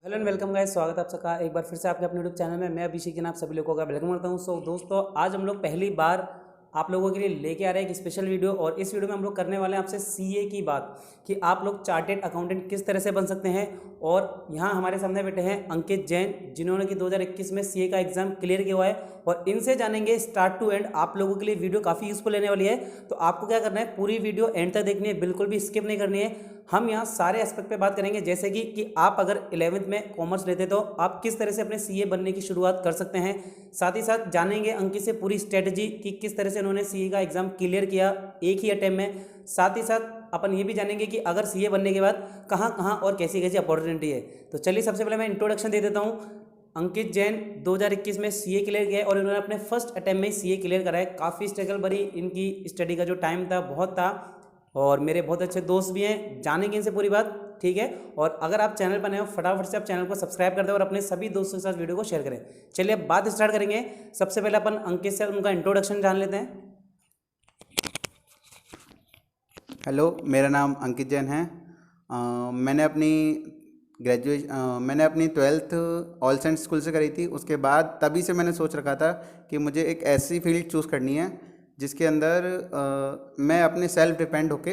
Hello and welcome guys, स्वागत है आप सबका एक बार फिर से आपके अपने यूट्यूब चैनल में। मैं अभिषेक के नाम सभी लोगों का वेलकम करता हूं। दोस्तों, आज हम लोग पहली बार आप लोगों के लिए लेके आ रहे हैं एक स्पेशल वीडियो, और इस वीडियो में हम लोग करने वाले हैं आपसे सीए की बात कि आप लोग चार्टेड अकाउंटेंट किस तरह से बन सकते हैं। और यहाँ हमारे सामने बैठे हैं अंकित जैन, जिन्होंने कि 2021 में सीए का एग्जाम क्लियर किया हुआ है, और इनसे जानेंगे स्टार्ट टू एंड। आप लोगों के लिए वीडियो काफ़ी यूजफुल रहने वाली है, तो आपको क्या करना है, पूरी वीडियो एंड तक देखनी है, बिल्कुल भी स्किप नहीं करनी है। हम यहाँ सारे एस्पेक्ट पे बात करेंगे, जैसे कि आप अगर 11वीं में कॉमर्स लेते तो आप किस तरह से अपने सीए बनने की शुरुआत कर सकते हैं। साथ ही साथ जानेंगे अंकित से पूरी स्ट्रेटजी कि किस तरह से उन्होंने सीए का एग्जाम क्लियर किया एक ही अटेम्प्ट में। साथ ही साथ अपन ये भी जानेंगे कि अगर सीए बनने के बाद कहाँ कहाँ और कैसी कैसी अपॉर्चुनिटी है। तो चलिए, सबसे पहले मैं इंट्रोडक्शन दे देता हूँ। अंकित जैन 2021 में सीए क्लियर किया है, और इन्होंने अपने फर्स्ट अटेम्प्ट में सीए क्लियर करा है। काफ़ी स्ट्रगल भरी इनकी स्टडी का जो टाइम था बहुत था, और मेरे बहुत अच्छे दोस्त भी हैं, जानेंगे इनसे पूरी बात, ठीक है। और अगर आप चैनल पर नए हो, फटाफट से आप चैनल को सब्सक्राइब कर दें और अपने सभी दोस्तों के साथ वीडियो को शेयर करें। चलिए अब बात स्टार्ट करेंगे। सबसे पहले अपन अंकित से उनका इंट्रोडक्शन जान लेते हैं। हेलो, मेरा नाम अंकित जैन है। मैंने अपनी 12th ऑल साइंस स्कूल से करी थी। उसके बाद तभी से मैंने सोच रखा था कि मुझे एक ऐसी फील्ड चूज़ करनी है जिसके अंदर मैं अपने सेल्फ डिपेंड होके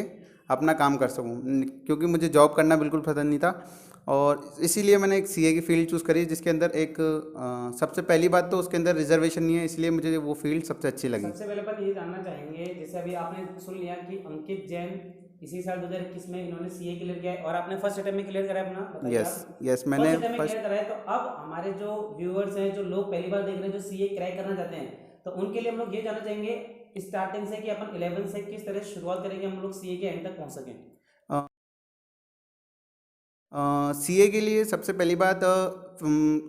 अपना काम कर सकूं, क्योंकि मुझे जॉब करना बिल्कुल पसंद नहीं था। और इसीलिए मैंने एक सीए की फील्ड चूज़ करी, जिसके अंदर एक सबसे पहली बात तो उसके अंदर रिजर्वेशन नहीं है, इसलिए मुझे वो फील्ड सबसे अच्छी लगी। सबसे पहले अपन ये जानना चाहेंगे, जैसे अभी आपने सुन लिया कि अंकित जैन इसी साल 2021 में इन्होंने सीए क्लियर किया है, और आपने फर्स्ट अटेम्प्ट में क्लियर करा है अपना, बताइए यस आप। यस, मैंने फर्स्ट अटेम्प्ट में फर्स्ट क्लियर करा है, तो अब हमारे जो व्यूअर्स हैं, जो लोग पहली बार देख रहे हैं, जो सीए क्रैक करना चाहते हैं, तो उनके लिए हम लोग ये जानना चाहेंगे स्टार्टिंग से कि अपन 11 से किस तरह से शुरुआत करेंगे, हम लोग सीए के एंड तक पहुंच सकें। सीए के लिए सबसे पहली बात,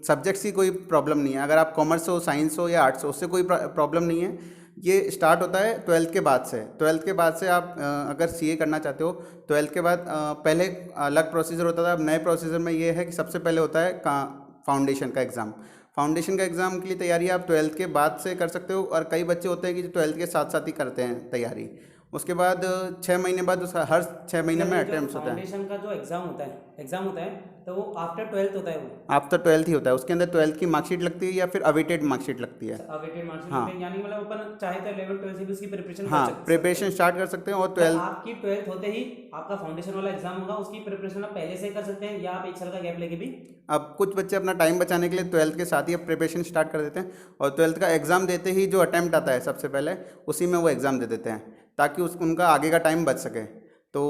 सब्जेक्ट्स की कोई प्रॉब्लम नहीं है। अगर आप कॉमर्स हो, साइंस हो या आर्ट्स हो, उससे कोई प्रॉब्लम नहीं है। ये स्टार्ट होता है 12th के बाद से। 12th के बाद से आप अगर सीए करना चाहते हो, 12th के बाद पहले अलग प्रोसीजर होता था, अब नए प्रोसीजर में ये है कि सबसे पहले होता है फाउंडेशन का एग्ज़ाम। फाउंडेशन का एग्ज़ाम के लिए तैयारी आप 12th के बाद से कर सकते हो, और कई बच्चे होते हैं कि जो 12th के साथ साथ ही करते हैं तैयारी। उसके बाद 6 महीने बाद हर 6 महीने में मतलब ये जो अटेम्प्ट होता है। फाउंडेशन का जो एग्जाम होता है तो वो आफ्टर 12th होता है वो। आफ्टर 12th ही होता है। उसके अंदर 12th की मार्कशीट लगती है या फिर अवेटेड मार्कशीट लगती है। अवेटेड मार्क्स हाँ लगते हैं, यानी मतलब अपन चाहे तो 11 12 से भी उसकी प्रिपरेशन कर हाँ, सकते प्रिपरेशन हैं। स्टार्ट कर सकते हैं। और मतलब 12th, आपकी 12th होते ही आपका फाउंडेशन वाला एग्जाम होगा, उसकी प्रिपरेशन आप पहले से कर सकते हैं, या आप एक साल का गैप लेके भी। अब कुछ बच्चे अपना टाइम बचाने के लिए 12th के साथ ही अब प्रिपरेशन स्टार्ट कर देते हैं, और 12th का एग्ज़ाम देते ही जो अटैम्प्ट आता है सबसे पहले, उसी में वो एग्ज़ाम दे देते हैं, ताकि उनका आगे का टाइम बच सके। तो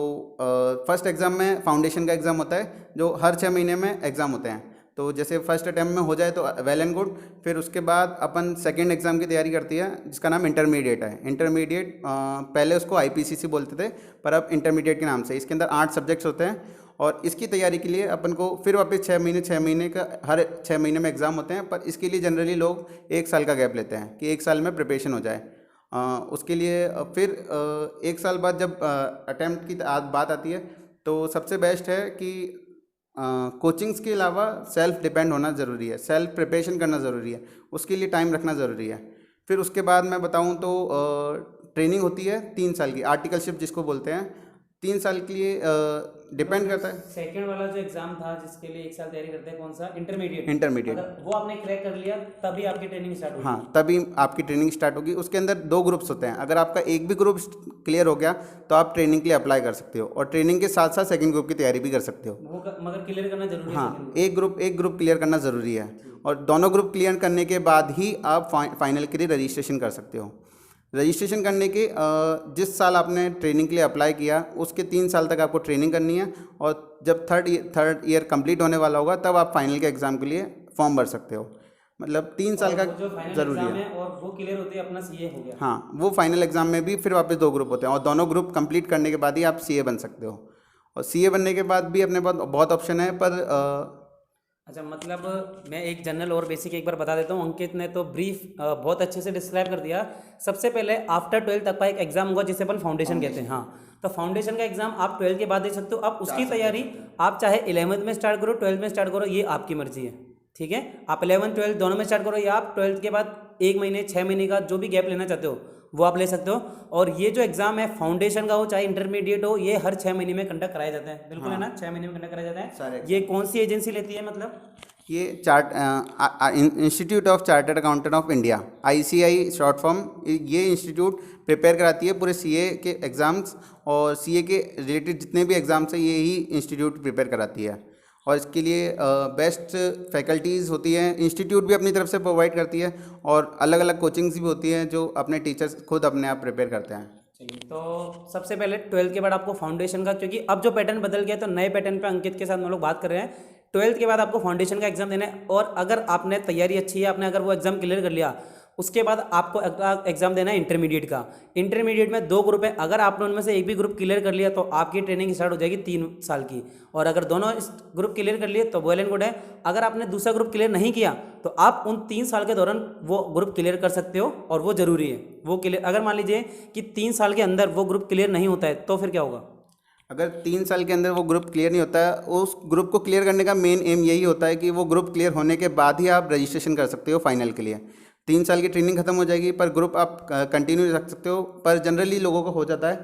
फर्स्ट एग्ज़ाम में फाउंडेशन का एग्ज़ाम होता है, जो हर 6 महीने में एग्ज़ाम होते हैं। तो जैसे फर्स्ट अटैम्प्ट में हो जाए तो वेल एंड गुड। फिर उसके बाद अपन सेकेंड एग्ज़ाम की तैयारी करती है, जिसका नाम इंटरमीडिएट है। इंटरमीडिएट पहले उसको आईपीसीसी बोलते थे, पर अब इंटरमीडिएट के नाम से। इसके अंदर 8 सब्जेक्ट्स होते हैं, और इसकी तैयारी के लिए अपन को फिर वापस 6 महीने का, हर 6 महीने में एग्ज़ाम होते हैं। पर इसके लिए जनरली लोग 1 साल का गैप लेते हैं कि 1 साल में प्रिपरेशन हो जाए। उसके लिए फिर 1 साल बाद जब अटैम्प्ट की बात आती है, तो सबसे बेस्ट है कि कोचिंग्स के अलावा सेल्फ डिपेंड होना ज़रूरी है, सेल्फ प्रिपरेशन करना ज़रूरी है, उसके लिए टाइम रखना ज़रूरी है। फिर उसके बाद मैं बताऊं तो ट्रेनिंग होती है 3 साल की, आर्टिकलशिप जिसको बोलते हैं। 3 साल के लिए डिपेंड करता है। सेकंड वाला जो एग्जाम था जिसके लिए एक साल तैयारी करते हैं, कौन सा, इंटरमीडिएट, इंटरमीडिएट, अगर वो आपने क्रैक कर लिया तभी आपकी ट्रेनिंग स्टार्ट होगी। हाँ, तभी आपकी ट्रेनिंग स्टार्ट होगी। उसके अंदर 2 ग्रुप्स होते हैं। अगर आपका एक भी ग्रुप क्लियर हो गया तो आप ट्रेनिंग के लिए अप्लाई कर सकते हो, और ट्रेनिंग के साथ साथ सेकंड ग्रुप की तैयारी भी कर सकते हो। मगर क्लियर करना जरूरी है हाँ, सेकंड में। एक ग्रुप क्लियर करना ज़रूरी है, और दोनों ग्रुप क्लियर करने के बाद ही आप फाइनल के लिए रजिस्ट्रेशन कर सकते हो। रजिस्ट्रेशन करने के जिस साल आपने ट्रेनिंग के लिए अप्लाई किया, उसके 3 साल तक आपको ट्रेनिंग करनी है, और जब थर्ड ईयर कंप्लीट होने वाला होगा, तब आप फाइनल के एग्ज़ाम के लिए फॉर्म भर सकते हो। मतलब 3 साल और का वो जो फाइनल ज़रूरी एग्जाम है। है और वो क्लियर होते ही अपना सीए हो गया। हाँ, वो फाइनल एग्ज़ाम में भी फिर वापस 2 ग्रुप होते हैं, और दोनों ग्रुप कंप्लीट करने के बाद ही आप सीए बन सकते हो। और सीए बनने के बाद भी अपने पास बहुत ऑप्शन है, पर अच्छा, मतलब मैं एक जनरल और बेसिक एक बार बता देता हूँ। अंकित ने तो ब्रीफ बहुत अच्छे से डिस्क्राइब कर दिया। सबसे पहले आफ्टर 12 तक का एक एग्जाम होगा, जिसे अपन फाउंडेशन कहते हैं। हाँ, तो फाउंडेशन का एग्जाम आप 12 के बाद दे सकते हो। अब उसकी तैयारी आप चाहे 11th में स्टार्ट करो, 12th में स्टार्ट करो, ये आपकी मर्जी है, ठीक है। आप 11 12 दोनों में स्टार्ट करो, या आप 12th के बाद 1 महीने 6 महीने का जो भी गैप लेना चाहते हो वो आप ले सकते हो। और ये जो एग्ज़ाम है फाउंडेशन का हो चाहे इंटरमीडिएट हो, ये हर 6 महीने में कंडक्ट कराए जाते हैं, बिल्कुल है ना, 6 महीने में कंडक्ट कराए जाते सारे हैं। ये कौन सी एजेंसी लेती है मतलब? ये institute of chartered accountant of India, ICI short form, ये इंस्टीट्यूट प्रिपेयर कराती है पूरे CA के एग्ज़ाम्स, और CA के रिलेटेड जितने भी एग्ज़ाम्स हैं यही इंस्टीट्यूट प्रिपेयर कराती है। और इसके लिए बेस्ट फैकल्टीज़ होती हैं, इंस्टीट्यूट भी अपनी तरफ से प्रोवाइड करती है, और अलग अलग कोचिंग्स भी होती हैं जो अपने टीचर्स खुद अपने आप प्रिपेयर करते हैं। चलिए, तो सबसे पहले 12th के बाद आपको फाउंडेशन का, क्योंकि अब जो पैटर्न बदल गया तो नए पैटर्न पे अंकित के साथ हम लोग बात कर रहे हैं। 12th के बाद आपको फाउंडेशन का एग्जाम देना है, और अगर आपने तैयारी अच्छी है, आपने अगर वो एग्जाम क्लियर कर लिया, उसके बाद आपको एग्जाम देना है इंटरमीडिएट का। इंटरमीडिएट में 2 ग्रुप है, अगर आपने उनमें से एक भी ग्रुप क्लियर कर लिया तो आपकी ट्रेनिंग स्टार्ट हो जाएगी 3 साल की, और अगर दोनों ग्रुप क्लियर कर लिए तो वेल एंड गुड है। अगर आपने दूसरा ग्रुप क्लियर नहीं किया तो आप उन 3 साल के दौरान वो ग्रुप क्लियर कर सकते हो, और वो जरूरी है वो क्लियर। अगर मान लीजिए कि 3 साल के अंदर वो ग्रुप क्लियर नहीं होता है तो फिर क्या होगा? अगर 3 साल के अंदर वो ग्रुप क्लियर नहीं होता है, उस ग्रुप को क्लियर करने का मेन एम यही होता है कि वो ग्रुप क्लियर होने के बाद ही आप रजिस्ट्रेशन कर सकते हो फाइनल के लिए। 3 साल की ट्रेनिंग खत्म हो जाएगी, पर ग्रुप आप कंटिन्यू रख सकते हो। पर जनरली लोगों को हो जाता है,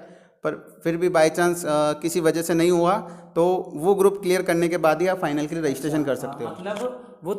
पर फिर भी बाय चांस किसी वजह से नहीं हुआ तो वो ग्रुप क्लियर करने के बाद ही आप फाइनल के लिए रजिस्ट्रेशन कर सकते हो। मतलब वो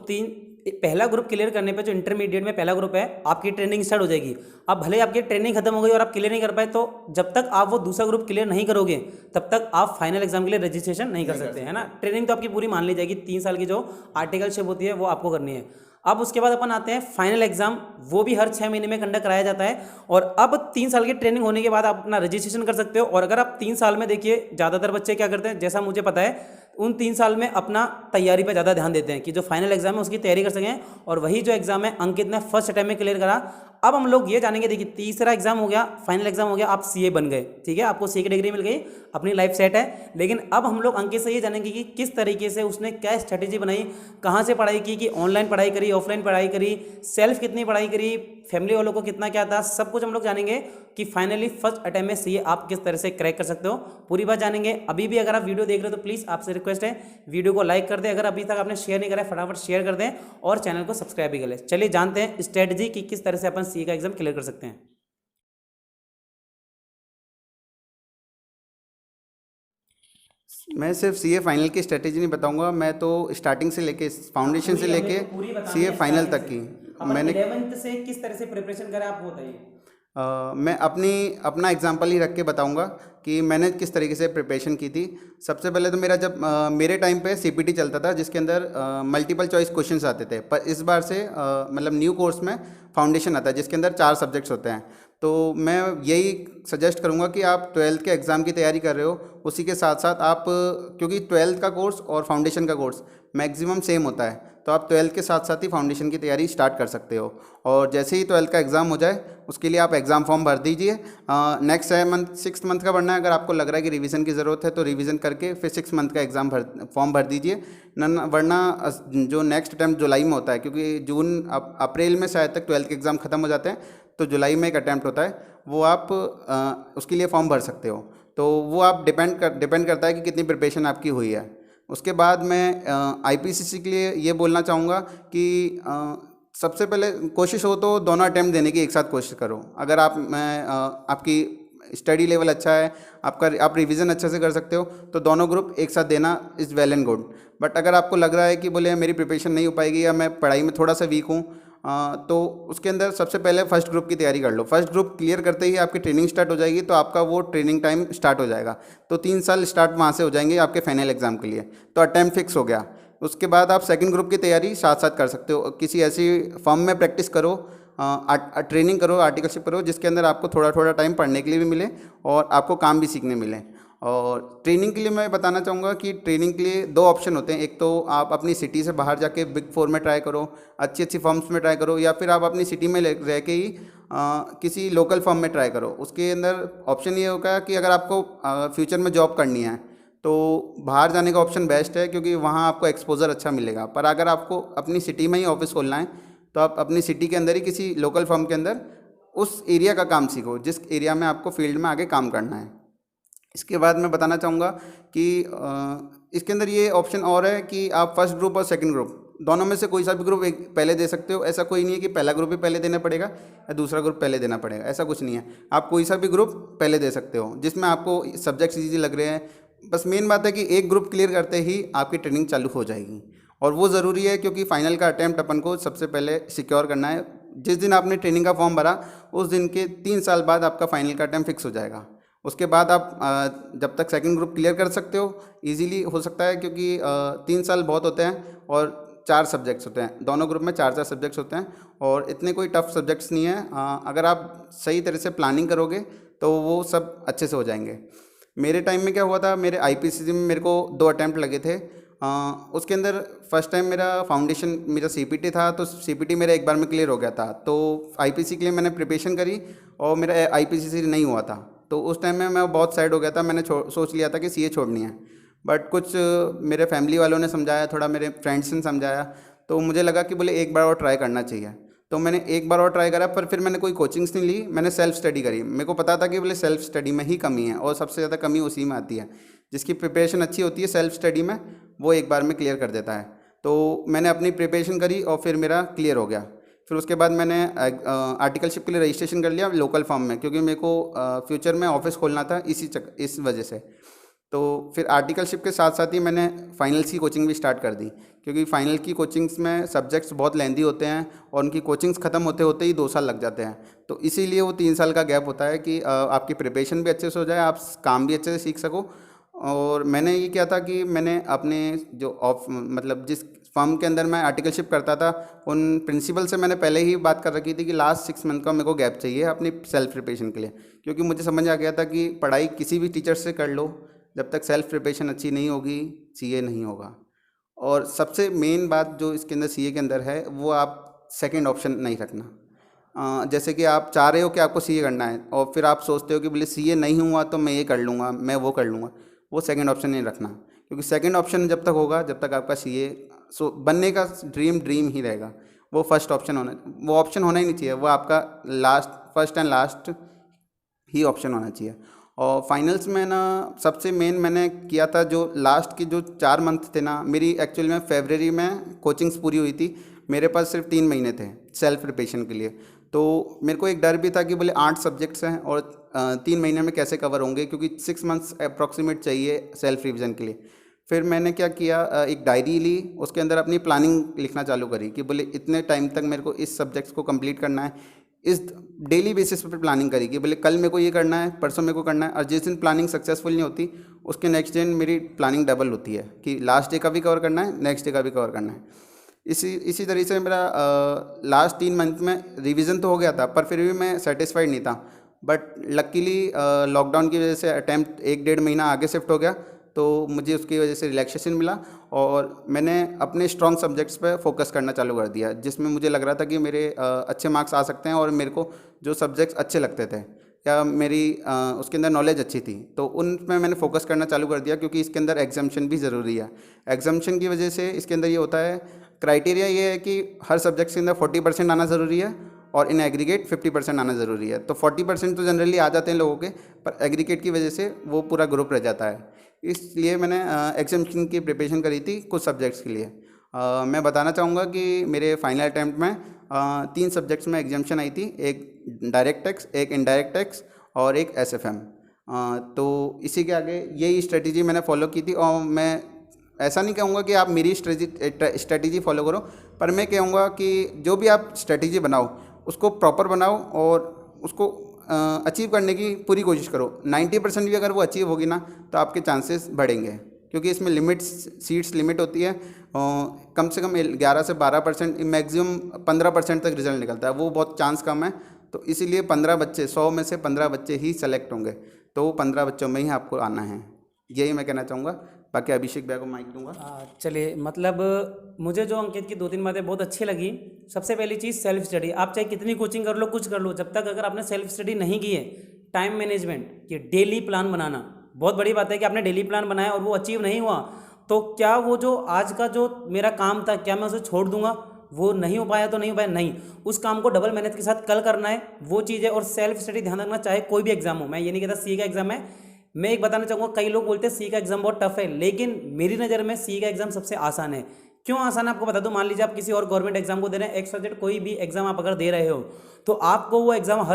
पहला ग्रुप क्लियर करने पे, जो इंटरमीडिएट में पहला ग्रुप है, आपकी ट्रेनिंग स्टार्ट हो जाएगी। अब भले आपकी ट्रेनिंग खत्म हो गई और आप क्लियर नहीं कर पाए, तो जब तक आप वो दूसरा ग्रुप क्लियर नहीं करोगे तब तक आप फाइनल एग्जाम के लिए रजिस्ट्रेशन नहीं कर सकते, है ना। ट्रेनिंग तो आपकी पूरी मान ली जाएगी, 3 साल की जो आर्टिकलशिप होती है वो आपको करनी है। अब उसके बाद अपन आते हैं फाइनल एग्जाम, वो भी हर 6 महीने में कंडक्ट कराया जाता है। और अब 3 साल की ट्रेनिंग होने के बाद आप अपना रजिस्ट्रेशन कर सकते हो। और अगर आप 3 साल में, देखिए ज़्यादातर बच्चे क्या करते हैं, जैसा मुझे पता है, उन 3 साल में अपना तैयारी पर ज़्यादा ध्यान देते हैं कि जो फाइनल एग्जाम है उसकी तैयारी कर सकें। और वही जो एग्जाम है अंकित ने फर्स्ट अटैम्प्ट में क्लियर करा। अब हम लोग ये जानेंगे, देखिए तीसरा एग्जाम हो गया, फाइनल एग्जाम हो गया, आप CA बन गए, ठीक है, आपको CA की डिग्री मिल गई, अपनी लाइफ सेट है। लेकिन अब हम लोग अंकित से ये जानेंगे कि किस तरीके से उसने क्या स्ट्रेटेजी बनाई, कहाँ से पढ़ाई की, कि ऑनलाइन पढ़ाई करी, ऑफलाइन पढ़ाई करी, सेल्फ कितनी पढ़ाई करी, फैमिली वालों को कितना क्या था, सब कुछ हम लोग जानेंगे कि फाइनली फर्स्ट अटैम्प्ट में CA आप किस तरह से क्रैक कर सकते हो, पूरी बात जानेंगे। अभी भी अगर आप वीडियो देख रहे हो तो प्लीज़ आपसे रिक्वेस्ट है वीडियो को लाइक कर दें, अगर अभी तक आपने शेयर नहीं करा है फटाफट शेयर कर दें, और चैनल को सब्सक्राइब भी कर लें। चलिए जानते हैं स्ट्रेटजी कि किस तरह से अपन CA का एग्जाम क्लियर कर सकते हैं। मैं सिर्फ CA फाइनल की स्ट्रेटेजी नहीं बताऊंगा, मैं तो स्टार्टिंग से लेके फाउंडेशन से लेके CA फाइनल तक की मैंने 11th से किस तरह से प्रिपरेशन करा आप बताइए। मैं अपना एग्जांपल ही रख के बताऊंगा कि मैंने किस तरीके से प्रिपरेशन की थी। सबसे पहले तो मेरा जब मेरे टाइम पे CPT चलता था जिसके अंदर मल्टीपल चॉइस क्वेश्चंस आते थे, पर इस बार से मतलब न्यू कोर्स में फाउंडेशन आता है जिसके अंदर 4 सब्जेक्ट्स होते हैं। तो मैं यही सजेस्ट करूंगा कि आप 12th के एग्ज़ाम की तैयारी कर रहे हो, उसी के साथ साथ आप, क्योंकि 12th का कोर्स और फाउंडेशन का कोर्स मैक्सिमम सेम होता है, तो आप 12th के साथ साथ ही फाउंडेशन की तैयारी स्टार्ट कर सकते हो। और जैसे ही 12th का एग्ज़ाम हो जाए उसके लिए आप एग्ज़ाम फॉर्म भर दीजिए। नेक्स्ट 6 मंथ का भरना है, अगर आपको लग रहा है कि रिवीजन की ज़रूरत है तो रिवीजन करके फिर 6 मंथ का एग्ज़ाम फॉर्म भर दीजिए। वरना जो नेक्स्ट अटैम्प्ट जुलाई में होता है, क्योंकि जून अप्रैल में शायद तक 12th के एग्ज़ाम ख़त्म हो जाते हैं, तो जुलाई में एक अटैम्प्ट होता है, वो आप उसके लिए फॉर्म भर सकते हो। तो वो आप डिपेंड करता है कि कितनी प्रिपरेशन आपकी हुई है। उसके बाद मैं IPCC के लिए ये बोलना चाहूँगा कि सबसे पहले कोशिश हो तो दोनों अटैम्प्ट देने की एक साथ कोशिश करो। अगर आपकी स्टडी लेवल अच्छा है, आप रिवीजन अच्छे से कर सकते हो, तो दोनों ग्रुप एक साथ देना is well and good. But अगर आपको लग रहा है कि बोले मेरी प्रिपरेशन नहीं हो पाएगी या मैं पढ़ाई में थोड़ा सा वीक हूँ, तो उसके अंदर सबसे पहले फर्स्ट ग्रुप की तैयारी कर लो। फर्स्ट ग्रुप क्लियर करते ही आपकी ट्रेनिंग स्टार्ट हो जाएगी, तो आपका वो ट्रेनिंग टाइम स्टार्ट हो जाएगा, तो 3 साल स्टार्ट वहाँ से हो जाएंगे आपके फाइनल एग्जाम के लिए, तो अटैम्प्ट फिक्स हो गया। उसके बाद आप सेकंड ग्रुप की तैयारी साथ साथ कर सकते हो। किसी ऐसी फर्म में प्रैक्टिस करो, ट्रेनिंग करो, आर्टिकलशिप करो, जिसके अंदर आपको थोड़ा थोड़ा टाइम पढ़ने के लिए भी मिले और आपको काम भी सीखने मिले। और ट्रेनिंग के लिए मैं बताना चाहूँगा कि ट्रेनिंग के लिए 2 ऑप्शन होते हैं। एक तो आप अपनी सिटी से बाहर जाके बिग 4 में ट्राई करो, अच्छी अच्छी फर्म्स में ट्राई करो, या फिर आप अपनी सिटी में रह के ही किसी लोकल फर्म में ट्राई करो। उसके अंदर ऑप्शन ये होगा कि अगर आपको फ्यूचर में जॉब करनी है तो बाहर जाने का ऑप्शन बेस्ट है, क्योंकि वहाँ आपको एक्सपोजर अच्छा मिलेगा। पर अगर आपको अपनी सिटी में ही ऑफिस खोलना है तो आप अपनी सिटी के अंदर ही किसी लोकल फर्म के अंदर उस एरिया का काम सीखो जिस एरिया में आपको फील्ड में आगे काम करना है। इसके बाद मैं बताना चाहूँगा कि इसके अंदर ये ऑप्शन और है कि आप फर्स्ट ग्रुप और सेकंड ग्रुप दोनों में से कोई सा भी ग्रुप एक पहले दे सकते हो। ऐसा कोई नहीं है कि पहला ग्रुप ही पहले देना पड़ेगा या दूसरा ग्रुप पहले देना पड़ेगा, ऐसा कुछ नहीं है। आप कोई सा भी ग्रुप पहले दे सकते हो जिसमें आपको सब्जेक्ट्स ईजी लग रहे हैं। बस मेन बात है कि एक ग्रुप क्लियर करते ही आपकी ट्रेनिंग चालू हो जाएगी, और वो ज़रूरी है क्योंकि फाइनल का अटैम्प्ट अपन को सबसे पहले सिक्योर करना है। जिस दिन आपने ट्रेनिंग का फॉर्म भरा उस दिन के 3 साल बाद आपका फाइनल का अटैम्प्ट फिक्स हो जाएगा। उसके बाद आप जब तक सेकंड ग्रुप क्लियर कर सकते हो इजीली हो सकता है, क्योंकि 3 साल बहुत होते हैं और 4 सब्जेक्ट्स होते हैं, दोनों ग्रुप में 4-4 सब्जेक्ट्स होते हैं और इतने कोई टफ सब्जेक्ट्स नहीं है। अगर आप सही तरह से प्लानिंग करोगे तो वो सब अच्छे से हो जाएंगे। मेरे टाइम में क्या हुआ था, मेरे आईपीसीसी में मेरे को 2 अटैम्प्ट लगे थे। उसके अंदर फर्स्ट टाइम मेरा फाउंडेशन मेरा सीपीटी था, तो सीपीटी मेरा एक बार में क्लियर हो गया था। तो आईपीसी के लिए मैंने प्रिपरेशन करी और मेरा आईपीसीसी नहीं हुआ था। तो उस टाइम में मैं बहुत सैड हो गया था, मैंने सोच लिया था कि सीए छोड़नी है। बट कुछ मेरे फैमिली वालों ने समझाया, थोड़ा मेरे फ्रेंड्स ने समझाया, तो मुझे लगा कि बोले एक बार और ट्राई करना चाहिए। तो मैंने एक बार और ट्राई करा, पर फिर मैंने कोई कोचिंग्स नहीं ली, मैंने सेल्फ स्टडी करी। मेरे को पता था कि बोले सेल्फ स्टडी में ही कमी है और सबसे ज़्यादा कमी उसी में आती है। जिसकी प्रिपरेशन अच्छी होती है सेल्फ स्टडी में, वो एक बार में क्लियर कर देता है। तो मैंने अपनी प्रिपरेशन करी और फिर मेरा क्लियर हो गया। फिर उसके बाद मैंने आर्टिकलशिप के लिए रजिस्ट्रेशन कर लिया लोकल फॉर्म में, क्योंकि मेरे को फ्यूचर में ऑफिस खोलना था इस वजह से। तो फिर आर्टिकलशिप के साथ साथ ही मैंने फाइनल्स की कोचिंग भी स्टार्ट कर दी, क्योंकि फाइनल की कोचिंग्स में सब्जेक्ट्स बहुत लेंदी होते हैं और उनकी कोचिंग्स ख़त्म होते होते ही 2 साल लग जाते हैं। तो इसीलिए वो 3 साल का गैप होता है कि आपकी प्रिपरेशन भी अच्छे से हो जाए, आप काम भी अच्छे से सीख सको। और मैंने ये किया था कि मैंने अपने जो मतलब जिस फर्म के अंदर मैं आर्टिकलशिप करता था उन प्रिंसिपल से मैंने पहले ही बात कर रखी थी कि लास्ट 6 मंथ का मेरे को गैप चाहिए अपनी सेल्फ प्रिपरेशन के लिए, क्योंकि मुझे समझ आ गया था कि पढ़ाई किसी भी टीचर से कर लो, जब तक सेल्फ प्रिपरेशन अच्छी नहीं होगी सीए नहीं होगा। और सबसे मेन बात जो इसके अंदर सीए के अंदर है, वो आप सेकंड ऑप्शन नहीं रखना। जैसे कि आप चाह रहे हो कि आपको सीए करना है और फिर आप सोचते हो कि बोले सीए नहीं हुआ तो मैं ये कर लूँगा, मैं वो कर लूँगा, वो सेकंड ऑप्शन नहीं रखना। क्योंकि सेकंड ऑप्शन जब तक होगा, जब तक आपका सीए बनने का ड्रीम ही रहेगा, वो फर्स्ट ऑप्शन वो ऑप्शन होना ही नहीं चाहिए, वो आपका first and last he option होना चाहिए। और फाइनल्स में ना सबसे मेन मैंने किया था, जो लास्ट के जो 4 मंथ थे ना, मेरी एक्चुअल में फरवरी में कोचिंग्स पूरी हुई थी, मेरे पास सिर्फ 3 महीने थे सेल्फ प्रिपरेशन के लिए। तो मेरे को एक डर भी था कि बोले 8 सब्जेक्ट्स हैं और 3 महीने में कैसे कवर होंगे, क्योंकि 6 मंथ्स अप्रॉक्सीमेट चाहिए सेल्फ रिवीजन के लिए। फिर मैंने क्या किया, एक डायरी ली, उसके अंदर अपनी प्लानिंग लिखना चालू करी कि बोले इतने टाइम तक मेरे को इस सब्जेक्ट्स को कंप्लीट करना है। इस डेली बेसिस पर प्लानिंग करी कि बोले कल मेरे को ये करना है, परसों मेरे को करना है। और जिस दिन प्लानिंग सक्सेसफुल नहीं होती उसके नेक्स्ट दिन मेरी प्लानिंग डबल होती है कि लास्ट डे का भी कवर करना है, नेक्स्ट डे का भी कवर करना है। इसी तरीके से मेरा लास्ट 3 मंथ में रिवीजन तो हो गया था, पर फिर भी मैं सेटिस्फाइड नहीं था। बट लकीली लॉकडाउन की वजह से अटैम्प्ट 1-1.5 महीना आगे शिफ्ट हो गया, तो मुझे उसकी वजह से रिलैक्सेशन मिला और मैंने अपने स्ट्रॉन्ग सब्जेक्ट्स पे फोकस करना चालू कर दिया, जिसमें मुझे लग रहा था कि मेरे अच्छे मार्क्स आ सकते हैं और मेरे को जो सब्जेक्ट्स अच्छे लगते थे या मेरी उसके अंदर नॉलेज अच्छी थी, तो उनमें मैंने फोकस करना चालू कर दिया। क्योंकि इसके अंदर एग्जाम्शन भी ज़रूरी है। एग्जाम्शन की वजह से इसके अंदर ये होता है, क्राइटेरिया ये है कि हर सब्जेक्ट के अंदर 40% आना ज़रूरी है और इन एग्रीगेट 50% आना ज़रूरी है। तो 40% तो जनरली आ जाते हैं लोगों के, पर एग्रीगेट की वजह से वो पूरा ग्रुप रह जाता है। इसलिए मैंने एग्जाम्शन की प्रिपरेशन करी थी कुछ सब्जेक्ट्स के लिए। मैं बताना चाहूँगा कि मेरे फाइनल अटैम्प्ट में 3 सब्जेक्ट्स में एग्जाम्शन आई थी, एक डायरेक्ट टैक्स, एक इनडायरेक्ट टैक्स और एक एसएफएम। तो इसी के आगे यही स्ट्रेटजी मैंने फॉलो की थी। और मैं ऐसा नहीं कहूँगा कि आप मेरी स्ट्रेटजी फॉलो करो, पर मैं कहूँगा कि जो भी आप स्ट्रेटजी बनाओ उसको प्रॉपर बनाओ और उसको अचीव करने की पूरी कोशिश करो। 90% भी अगर वो अचीव होगी ना तो आपके चांसेस बढ़ेंगे, क्योंकि इसमें सीट्स लिमिट होती है। कम से कम 11 से 12%, मैक्सिमम 15% तक रिजल्ट निकलता है, वो बहुत चांस कम है। तो इसीलिए 15 बच्चे, 100 में से 15 बच्चे ही सेलेक्ट होंगे, तो 15 बच्चों में ही आपको आना है, यही मैं कहना चाहूँगा। बाकी अभिषेक भैया को माइक दूंगा। चलिए, मतलब मुझे जो अंकित की 2-3 बातें बहुत अच्छी लगी। सबसे पहली चीज़ सेल्फ स्टडी। आप चाहे कितनी कोचिंग कर लो, कुछ कर लो, जब तक अगर आपने सेल्फ स्टडी नहीं की है, टाइम मैनेजमेंट, ये डेली प्लान बनाना बहुत बड़ी बात है कि आपने डेली प्लान बनाया और वो अचीव नहीं हुआ, तो क्या वो जो आज का जो मेरा काम था क्या मैं उसे छोड़ दूंगा? वो नहीं हो पाया तो नहीं हो पाया, नहीं, उस काम को डबल मेहनत के साथ कल करना है, वो चीज़ है। और सेल्फ स्टडी ध्यान रखना, चाहे कोई भी एग्जाम हो। मैं ये नहीं कहता सी का एग्जाम है, मैं एक बताना चाहूँगा, कई लोग बोलते हैं सी का एग्जाम बहुत टफ है, लेकिन मेरी नज़र में सी का एग्जाम सबसे आसान है। क्यों आसान है आपको बता दूं। मान लीजिए आप किसी और गवर्नमेंट एग्जाम को दे रहे हैं, एक्स सब्जेक्ट कोई भी एग्जाम आप अगर दे रहे हो तो आपको वो एग्जाम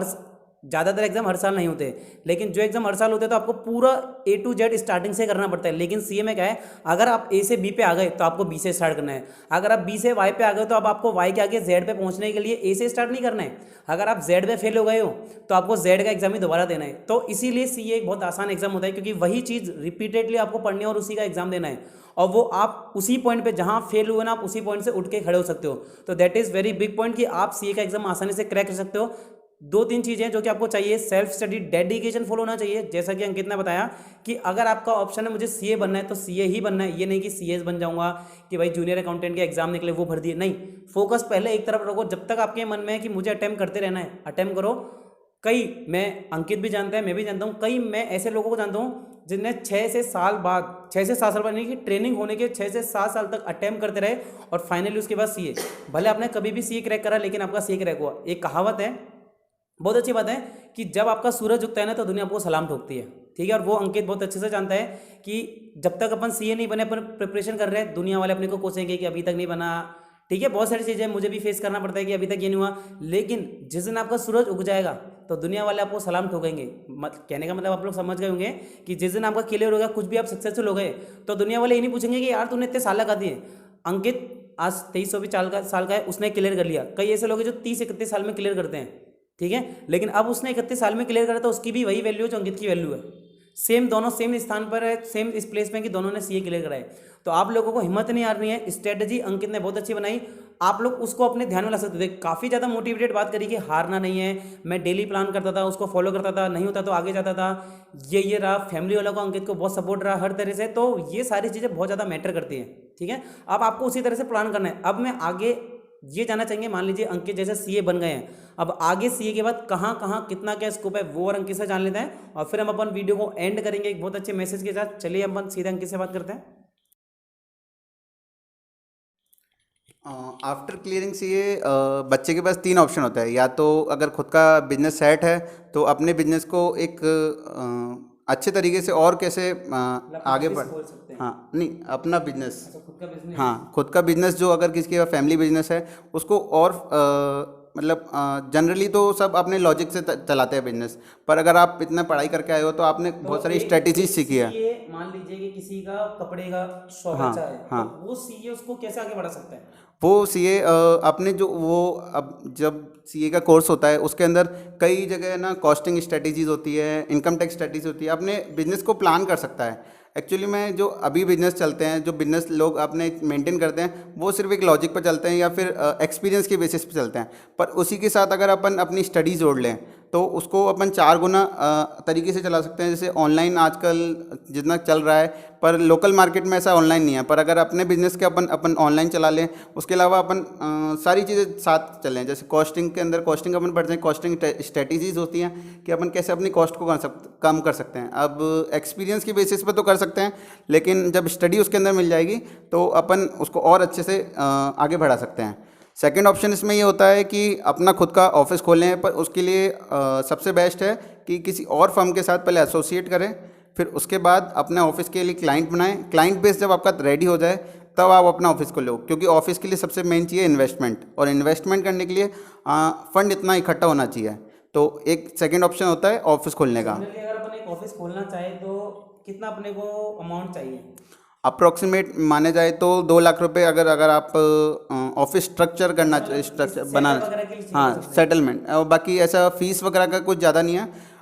ज़्यादातर एग्जाम हर साल नहीं होते, लेकिन जो एग्जाम हर साल होते हैं तो आपको पूरा A to Z स्टार्टिंग से करना पड़ता है। लेकिन सीए में क्या है, अगर आप A से B पे आ गए तो आपको B से स्टार्ट करना है, अगर आप B से Y पे आ गए तो अब आपको Y के आगे Z पे पहुंचने के लिए A से स्टार्ट नहीं करना है, अगर आप Z पे फेल हो गए हो तो आपको Z का एग्जाम ही दोबारा देना है। तो इसीलिए सीए एक बहुत आसान एग्जाम होता है, क्योंकि वही चीज़ रिपीटेडली आपको पढ़नी है और उसी का एग्जाम देना है, और वो आप उसी पॉइंट पे जहां फेल हुए ना आप उसी पॉइंट से उठ के खड़े हो सकते हो। तो that is very big point कि आप सीए का एग्जाम आसानी से क्रैक कर सकते हो। दो तीन चीज़ें जो कि आपको चाहिए, सेल्फ स्टडी, डेडिकेशन फॉलो होना चाहिए। जैसा कि अंकित ने बताया कि अगर आपका ऑप्शन है मुझे सीए बनना है तो सीए ही बनना है, ये नहीं कि सीएस बन जाऊंगा कि भाई जूनियर अकाउंटेंट के एग्जाम निकले वो भर दिए, नहीं। फोकस पहले एक तरफ रखो, जब तक आपके मन में है कि मुझे अटेम्प्ट करते रहना है, अटेम्प्ट करो। कई, मैं अंकित भी जानता है, मैं भी जानता हूँ, कई मैं ऐसे लोगों को जानता हूँ जिनने 6 से 7 साल बाद नहीं कि ट्रेनिंग होने के 6 से 7 साल तक अटेम्प्ट करते रहे और फाइनली उसके बाद सीए, भले आपने कभी भी सीए क्रैक करा लेकिन आपका सीए क्रैक हुआ। एक कहावत है, बहुत अच्छी बात है कि जब आपका सूरज उगता है ना तो दुनिया आपको सलाम ठोकती है, ठीक है। और वो अंकित बहुत अच्छे से जानता है कि जब तक अपन सीए नहीं बने, अपन प्रिपरेशन कर रहे हैं, दुनिया वाले अपने को कोसेंगे कि अभी तक नहीं बना, ठीक है। बहुत सारी चीज़ें मुझे भी फेस करना पड़ता है कि अभी तक ये नहीं हुआ, लेकिन जिस दिन आपका सूरज उग जाएगा तो दुनिया वाले आपको सलाम ठोकेंगे। कहने का मतलब आप लोग समझ गए होंगे कि जिस दिन आपका क्लियर होगा, कुछ भी आप सक्सेसफुल हो गए, तो दुनिया वाले ये नहीं पूछेंगे कि यार तूने इतने साल लगा दिए। अंकित आज 23-24 साल का है, उसने क्लियर कर लिया। कई ऐसे लोग हैं जो 30-31 साल में क्लियर करते हैं, ठीक है, लेकिन अब उसने 31 साल में क्लियर करा तो उसकी भी वही वैल्यू है जो अंकित की वैल्यू है। सेम, दोनों सेम स्थान पर है, सेम इस प्लेस में कि दोनों ने सीए क्लियर कराए। तो आप लोगों को हिम्मत नहीं हारनी है। स्ट्रेटजी अंकित ने बहुत अच्छी बनाई, आप लोग उसको अपने ध्यान में ला सकते थे। काफ़ी ज़्यादा मोटिवेटेड बात करी कि हारना नहीं है, मैं डेली प्लान करता था, उसको फॉलो करता था, नहीं होता तो आगे जाता था, ये रहा। फैमिली वालों को अंकित को बहुत सपोर्ट रहा हर तरह से। तो ये सारी चीज़ें बहुत ज़्यादा मैटर करती हैं, ठीक है। अब आपको उसी तरह से प्लान करना है। अब मैं आगे ये जानना चाहेंगे, मान लीजिए अंकित जैसे सीए बन गए हैं, अब आगे सीए के बाद कहाँ कहाँ कितना क्या स्कोप है वो और अंकित से जान लेते हैं, और फिर हम अपन वीडियो को एंड करेंगे एक बहुत अच्छे मैसेज के साथ। चलिए अपन सीधे अंकित से बात करते हैं। आफ्टर क्लियरिंग सीए बच्चे के पास 3 ऑप्शन होता है। या तो अगर खुद का बिजनेस सेट है तो अपने बिजनेस को एक अच्छे तरीके से और कैसे आगे बढ़, बोल सकते हैं। हाँ नहीं, अपना बिजनेस, अच्छा, खुद का बिजनेस। हाँ खुद का बिजनेस, जो अगर किसी का फैमिली बिजनेस है उसको और मतलब जनरली तो सब अपने लॉजिक से चलाते हैं बिजनेस, पर अगर आप इतना पढ़ाई करके आए हो तो आपने बहुत सारी स्ट्रेटेजीज सीखी है। सीए मान लीजिए कि किसी का कपड़े का शॉप हाँ अच्छा है, हाँ, तो वो सीए उसको कैसे आगे बढ़ा सकता है? वो सीए अपने जो वो अब जब सीए का कोर्स होता है उसके अंदर कई जगह ना कॉस्टिंग स्ट्रेटेजीज होती है, इनकम टैक्स स्ट्रेटेजी होती है, अपने बिजनेस को प्लान कर सकता है। एक्चुअली में जो अभी बिजनेस चलते हैं, जो बिजनेस लोग अपने मेंटेन करते हैं, वो सिर्फ एक लॉजिक पर चलते हैं या फिर एक्सपीरियंस के बेसिस पे चलते हैं। पर उसी के साथ अगर अपन अपनी स्टडी जोड़ लें तो उसको अपन 4 गुना तरीके से चला सकते हैं। जैसे ऑनलाइन आजकल जितना चल रहा है, पर लोकल मार्केट में ऐसा ऑनलाइन नहीं है, पर अगर अपने बिजनेस के अपन ऑनलाइन चला लें, उसके अलावा अपन सारी चीज़ें साथ चलें। जैसे कॉस्टिंग के अंदर कॉस्टिंग अपन पढ़ते हैं, कॉस्टिंग स्ट्रेटेजीज होती हैं कि अपन कैसे अपनी कॉस्ट को कम कर सकते हैं। अब एक्सपीरियंस की बेसिस पे तो कर सकते हैं, लेकिन जब स्टडी उसके अंदर मिल जाएगी तो अपन उसको और अच्छे से आगे बढ़ा सकते हैं। सेकेंड ऑप्शन इसमें ये होता है कि अपना खुद का ऑफिस खोलें, पर उसके लिए सबसे बेस्ट है कि किसी और फर्म के साथ पहले एसोसिएट करें, फिर उसके बाद अपने ऑफिस के लिए क्लाइंट बनाएं। क्लाइंट बेस जब आपका रेडी हो जाए तब आप अपना ऑफिस को लो, क्योंकि ऑफिस के लिए सबसे मेन चाहिए इन्वेस्टमेंट, और इन्वेस्टमेंट करने के लिए फंड इतना इकट्ठा होना चाहिए। तो एक सेकेंड ऑप्शन होता है ऑफिस खोलने का। जनरली अगर अपन एक ऑफिस खोलना चाहे तो कितना अपने को अमाउंट चाहिए? अप्रोक्सीमेट माने जाए तो 2 लाख रुपए, अगर आप ऑफिस स्ट्रक्चर करना, स्ट्रक्चर बनाना, वगैरह के लिए चाहिए हाँ हो सकते हैं। सेटलमेंट, और बाकी ऐसा फीस वगैरह का कुछ ज़्यादा नहीं है।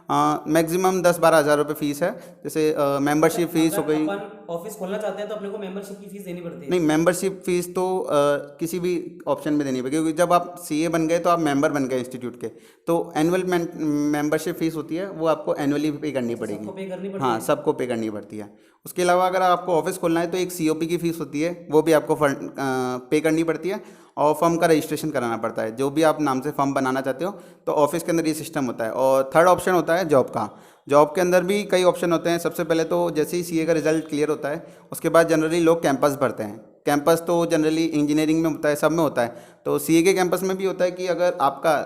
मैक्सिमम 10-12 हज़ार रुपये फ़ीस है। जैसे मेंबरशिप फ़ीस हो अगर गई। अपन ऑफिस खोलना चाहते हैं तो अपने को मेंबरशिप की फीस देनी पड़ती है? नहीं, मेंबरशिप फ़ीस तो किसी भी ऑप्शन में देनी पड़ेगी, क्योंकि जब आप सीए बन गए तो आप मेंबर बन गए इंस्टीट्यूट के, तो एनुअल मेंबरशिप फ़ीस होती है, वो आपको एनुअली पे करनी पड़ेगी। सबको पे करनी पड़ती हाँ, है? सबको पे करनी पड़ती है। उसके अलावा अगर आपको ऑफिस खोलना है तो एक सीओपी की फ़ीस होती है, वो भी आपको फंड पे करनी पड़ती है, और फर्म का रजिस्ट्रेशन कराना पड़ता है। जो भी आप नाम से फर्म बनाना चाहते हो तो ऑफिस के अंदर ये सिस्टम होता है। और थर्ड ऑप्शन होता है जॉब का। जॉब के अंदर भी कई ऑप्शन होते हैं। सबसे पहले तो जैसे ही सीए का रिजल्ट क्लियर होता है उसके बाद जनरली लोग कैंपस भरते हैं। कैंपस तो जनरली इंजीनियरिंग में होता है, सब में होता है, तो सीए के कैंपस में भी होता है कि अगर आपका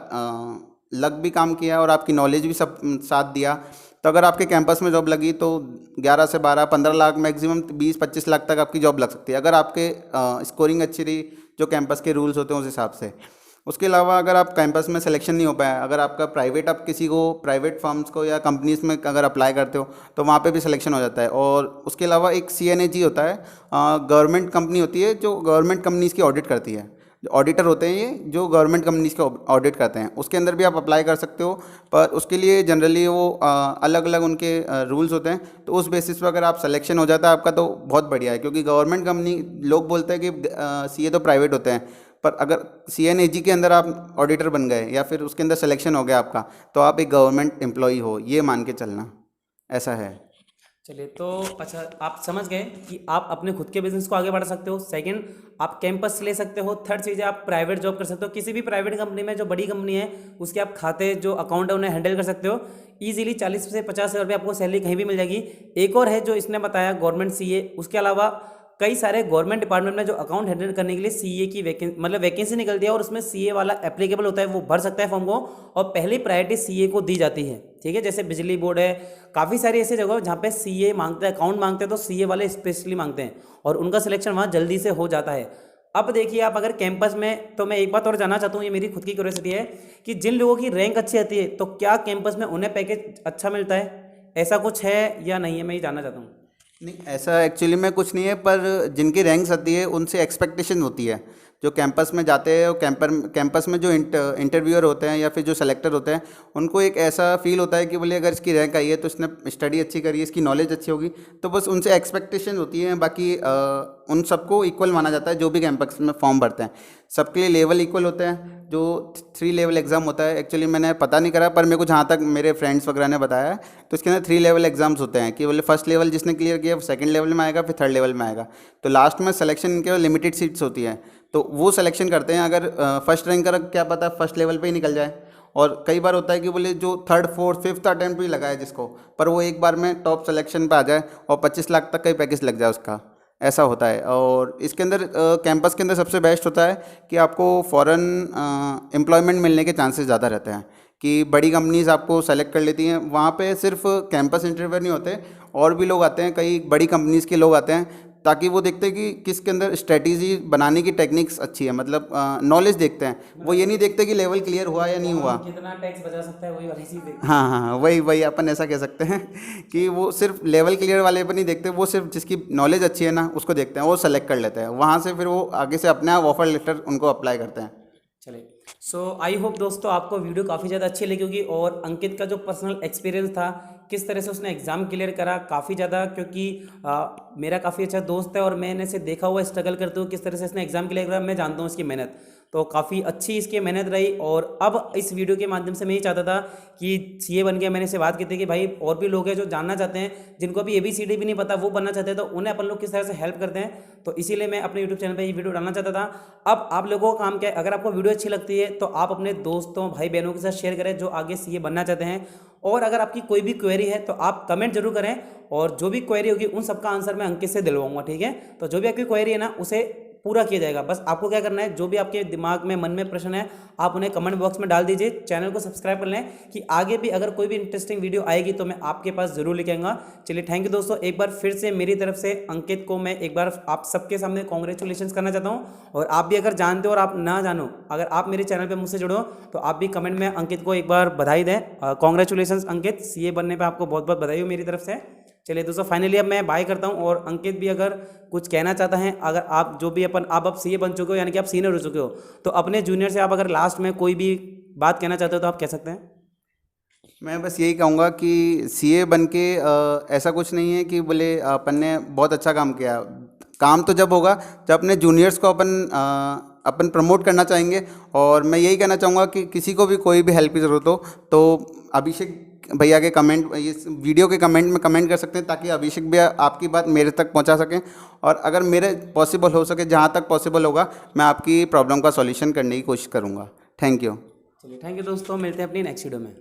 लक भी काम किया और आपकी नॉलेज भी सब साथ दिया तो अगर आपके कैंपस में जॉब लगी तो 11 से 12 15 लाख मैक्सिमम 20-25 लाख तक आपकी जॉब लग सकती है, अगर आपके स्कोरिंग अच्छी रही, जो कैंपस के रूल्स होते हैं उस हिसाब से। उसके अलावा अगर आप कैंपस में सिलेक्शन नहीं हो पाया, अगर आपका प्राइवेट, आप किसी को प्राइवेट फर्म्स को या कंपनीज में अगर अप्लाई करते हो तो वहाँ पे भी सिलेक्शन हो जाता है। और उसके अलावा एक CNAG होता है, गवर्नमेंट कंपनी होती है जो गवर्नमेंट कंपनीज़ की ऑडिट करती है। ऑडिटर होते हैं ये जो गवर्नमेंट कंपनीज़ के ऑडिट करते हैं, उसके अंदर भी आप अप्लाई कर सकते हो। पर उसके लिए जनरली वो अलग अलग उनके रूल्स होते हैं, तो उस बेसिस पर अगर आप सिलेक्शन हो जाता है आपका तो बहुत बढ़िया है। क्योंकि गवर्नमेंट कंपनी, लोग बोलते हैं कि CA तो प्राइवेट होते हैं, पर अगर CNAG के अंदर आप ऑडिटर बन गए या फिर उसके अंदर सिलेक्शन हो गया आपका, तो आप एक गवर्नमेंट एम्प्लॉई हो, ये मान के चलना, ऐसा है। चलिए, तो अच्छा आप समझ गए कि आप अपने खुद के बिजनेस को आगे बढ़ा सकते हो। सेकंड, आप कैंपस से ले सकते हो। थर्ड चीज़ है आप प्राइवेट जॉब कर सकते हो, किसी भी प्राइवेट कंपनी में, जो बड़ी कंपनी है उसके आप खाते जो अकाउंट है उन्हें हैंडल कर सकते हो ईजिली। 40 से 50 हज़ार रुपये आपको सैलरी कहीं भी मिल जाएगी। एक और है जो इसने बताया गवर्नमेंट CA, उसके अलावा कई सारे गवर्नमेंट डिपार्टमेंट में जो अकाउंट हैंडल करने के लिए CA की वैकेंसी निकलती है और उसमें CA वाला एप्लीकेबल होता है, वो भर सकता है फॉर्म को और पहली प्रायोरिटी CA को दी जाती है। ठीक है, जैसे बिजली बोर्ड है, काफ़ी सारी ऐसी जगह जहाँ पे CA मांगते हैं, अकाउंट मांगते हैं, तो CA वाले स्पेशली मांगते हैं और उनका सिलेक्शन वहाँ जल्दी से हो जाता है। अब देखिए, आप अगर कैंपस में, तो मैं एक बात और जानना चाहता हूँ, ये मेरी खुद की क्यूरियोसिटी है कि जिन लोगों की रैंक अच्छी आती है तो क्या कैंपस में उन्हें पैकेज अच्छा मिलता है? ऐसा कुछ है या नहीं है, मैं ये जानना चाहता हूँ। नहीं, ऐसा एक्चुअली में कुछ नहीं है, पर जिनकी रैंक्स आती है उनसे एक्सपेक्टेशन होती है। जो कैंपस में जाते हैं, कैंपस में जो इंटरव्यूअर होते हैं या फिर जो सेलेक्टर होते हैं, उनको एक ऐसा फील होता है कि बोले अगर इसकी रैंक आई है तो इसने स्टडी अच्छी करी है, इसकी नॉलेज अच्छी होगी, तो बस उनसे एक्सपेक्टेशन होती है। बाकी उन सबको इक्वल माना जाता है जो भी कैंपस में फॉर्म भरते हैं, सबके लिए लेवल इक्वल होते हैं। जो 3 लेवल एग्ज़ाम होता है, एक्चुअली मैंने पता नहीं करा, पर मेरे को जहाँ तक मेरे फ्रेंड्स वगैरह ने बताया है तो इसके अंदर 3 लेवल एग्जाम्स होते हैं कि बोले फर्स्ट लेवल जिसने क्लियर किया वो सेकंड लेवल में आएगा, फिर थर्ड लेवल में आएगा। तो लास्ट में सिलेक्शन इनके लिमिटेड सीट्स होती है, तो वो सिलेक्शन करते हैं। अगर फर्स्ट रैंक का क्या पता फर्स्ट लेवल पे ही निकल जाए, और कई बार होता है कि बोले जो थर्ड फोर्थ फिफ्थ अटेम्प्ट भी लगा है जिसको, पर वो एक बार में टॉप सिलेक्शन पे आ जाए और 25 लाख तक का ही पैकेज लग जाए उसका, ऐसा होता है। और इसके अंदर कैंपस के अंदर सबसे बेस्ट होता है कि आपको फ़ॉरेन एम्प्लॉयमेंट मिलने के चांसेस ज़्यादा रहते हैं, कि बड़ी कंपनीज़ आपको सेलेक्ट कर लेती हैं। वहाँ पे सिर्फ कैंपस इंटरव्यू नहीं होते, और भी लोग आते हैं, कई बड़ी कंपनीज़ के लोग आते हैं, ताकि वो देखते हैं कि किसके अंदर स्ट्रेटेजी बनाने की टेक्निक्स अच्छी है, मतलब नॉलेज देखते हैं। वो ये नहीं देखते कि लेवल क्लियर हुआ या नहीं हुआ, कितना टैक्स बचा सकता है, वही वाली चीज़ देखते हैं। हाँ हाँ हाँ, वही अपन ऐसा कह सकते हैं कि वो सिर्फ लेवल क्लियर वाले पर नहीं देखते, वो सिर्फ जिसकी नॉलेज अच्छी है ना उसको देखते हैं, वो सेलेक्ट कर लेते हैं। वहाँ से फिर वो आगे से अपने आप ऑफर लेटर उनको अप्लाई करते हैं। चलिए, सो आई होप दोस्तों आपको वीडियो काफ़ी ज़्यादा अच्छी लगी होगी, और अंकित का जो पर्सनल एक्सपीरियंस था, किस तरह से उसने एग्ज़ाम क्लियर करा, काफ़ी ज़्यादा, क्योंकि मेरा काफ़ी अच्छा दोस्त है और मैंने इसे देखा हुआ स्ट्रगल करते हुए किस तरह से इसने एग्ज़ाम क्लियर करा, मैं जानता हूँ इसकी मेहनत, तो काफ़ी अच्छी इसकी मेहनत रही। और अब इस वीडियो के माध्यम से मैं ये चाहता था कि CA बन गया, मैंने इससे बात की थी कि भाई और भी लोग हैं जो जानना चाहते हैं, जिनको अभी ABCD भी नहीं पता, वो बनना चाहते हैं, तो उन्हें अपन लोग किस तरह से हेल्प करते हैं, तो इसीलिए मैं अपने YouTube चैनल पे ये वीडियो डालना चाहता था। अब आप लोगों का काम क्या है, अगर आपको वीडियो अच्छी लगती है तो आप अपने दोस्तों भाई बहनों के साथ शेयर करें जो आगे CA बनना चाहते हैं, और अगर आपकी कोई भी क्वेरी है तो आप कमेंट जरूर करें, और जो भी क्वेरी होगी उन सबका आंसर मैं अंकित से दिलवाऊंगा। ठीक है, तो जो भी आपकी क्वेरी है ना उसे पूरा किया जाएगा। बस आपको क्या करना है, जो भी आपके दिमाग में मन में प्रश्न है आप उन्हें कमेंट बॉक्स में डाल दीजिए। चैनल को सब्सक्राइब कर लें कि आगे भी अगर कोई भी इंटरेस्टिंग वीडियो आएगी तो मैं आपके पास जरूर लेके आऊँगा। चलिए, थैंक यू दोस्तों, एक बार फिर से मेरी तरफ से अंकित को मैं एक बार आप सबके सामने कॉन्ग्रेचुलेशन करना चाहता हूँ। और आप भी अगर जानते हो और आप ना जानो, अगर आप मेरे चैनल पर मुझसे जुड़ो तो आप भी कमेंट में अंकित को एक बार बधाई दें। कॉन्ग्रेचुलेशन अंकित, CA बनने पर आपको बहुत बहुत बधाई हो मेरी तरफ से। चलिए दोस्तों, फाइनली अब मैं बाय करता हूँ, और अंकित भी अगर कुछ कहना चाहता है, अगर आप जो भी आप CA बन चुके हो, यानी कि आप सीनियर हो चुके हो, तो अपने जूनियर से आप अगर लास्ट में कोई भी बात कहना चाहते हो तो आप कह सकते हैं। मैं बस यही कहूँगा कि CA बन के ऐसा कुछ नहीं है कि बोले अपन ने बहुत अच्छा काम किया। काम तो जब होगा जब अपने जूनियर्स को अपन प्रमोट करना चाहेंगे। और मैं यही कहना चाहूँगा कि किसी को भी कोई भी हेल्प की ज़रूरत हो तो अभिषेक भैया के कमेंट, इस वीडियो के कमेंट में कमेंट कर सकते हैं, ताकि अभिषेक भैया आपकी बात मेरे तक पहुंचा सकें। और अगर मेरे पॉसिबल हो सके, जहां तक पॉसिबल होगा, मैं आपकी प्रॉब्लम का सॉल्यूशन करने की कोशिश करूंगा। Thank you. चलिए, थैंक यू दोस्तों, मिलते हैं अपनी नेक्स्ट वीडियो में।